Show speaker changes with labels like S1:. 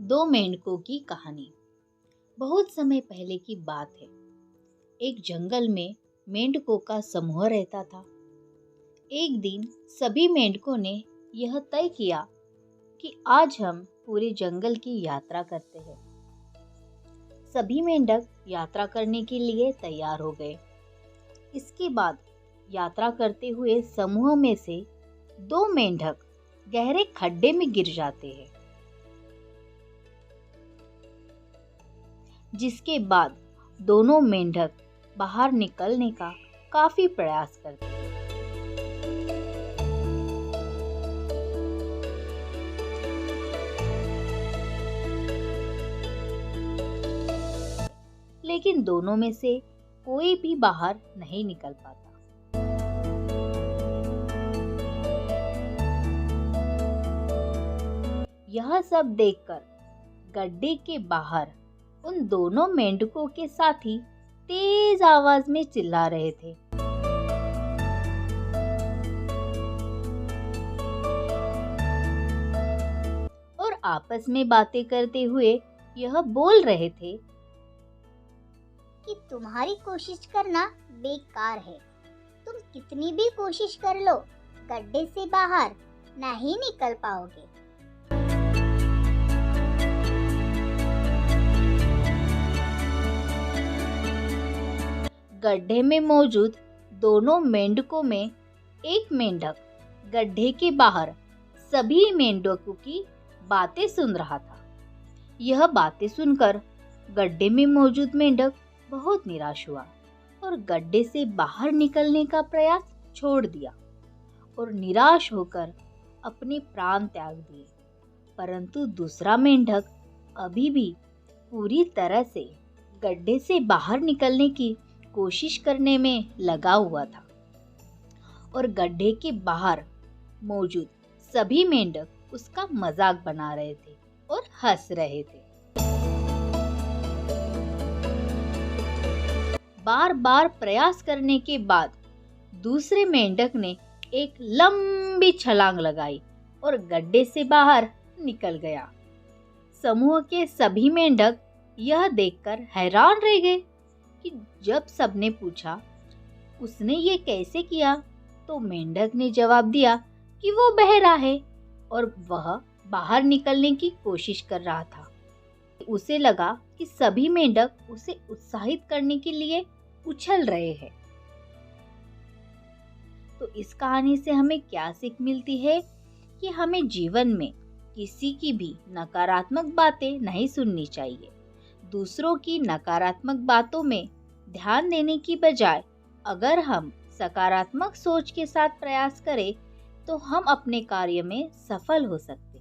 S1: दो मेंढकों की कहानी। बहुत समय पहले की बात है। एक जंगल में मेंढकों का समूह रहता था। एक दिन सभी मेंढकों ने यह तय किया कि आज हम पूरे जंगल की यात्रा करते हैं। सभी मेंढक यात्रा करने के लिए तैयार हो गए। इसके बाद यात्रा करते हुए समूह में से दो मेंढक गहरे खड्डे में गिर जाते हैं, जिसके बाद दोनों मेंढक बाहर निकलने का काफी प्रयास करते हैं। लेकिन दोनों में से कोई भी बाहर नहीं निकल पाता। यह सब देखकर गड्ढे के बाहर उन दोनों मेंढकों के साथी तेज आवाज में चिल्ला रहे थे। और आपस में बातें करते हुए यह बोल रहे थे
S2: कि तुम्हारी कोशिश करना बेकार है। तुम कितनी भी कोशिश कर लो, गड्ढे से बाहर नहीं निकल पाओगे।
S1: गड्ढे में मौजूद दोनों मेंढकों में एक मेंढक गड्ढे के बाहर सभी मेंढकों की बातें सुन रहा था। यह बातें सुनकर गड्ढे में मौजूद मेंढक बहुत निराश हुआ और गड्ढे से बाहर निकलने का प्रयास छोड़ दिया और निराश होकर अपने प्राण त्याग दिए। परंतु दूसरा मेंढक अभी भी पूरी तरह से गड्ढे से बाहर निकलने की कोशिश करने में लगा हुआ था और गड्ढे के बाहर मौजूद सभी मेंढक उसका मजाक बना रहे थे और हंस रहे थे। बार बार प्रयास करने के बाद दूसरे मेंढक ने एक लंबी छलांग लगाई और गड्ढे से बाहर निकल गया। समूह के सभी मेंढक यह देखकर हैरान रह गए कि जब सबने पूछा उसने ये कैसे किया, तो मेंढक ने जवाब दिया कि वो बहरा है और वह बाहर निकलने की कोशिश कर रहा था। उसे लगा कि सभी मेंढक उसे उत्साहित करने के लिए उछल रहे हैं। तो इस कहानी से हमें क्या सीख मिलती है कि हमें जीवन में किसी की भी नकारात्मक बातें नहीं सुननी चाहिए। दूसरों की नकारात्मक बातों में ध्यान देने की बजाय अगर हम सकारात्मक सोच के साथ प्रयास करें तो हम अपने कार्य में सफल हो सकते हैं।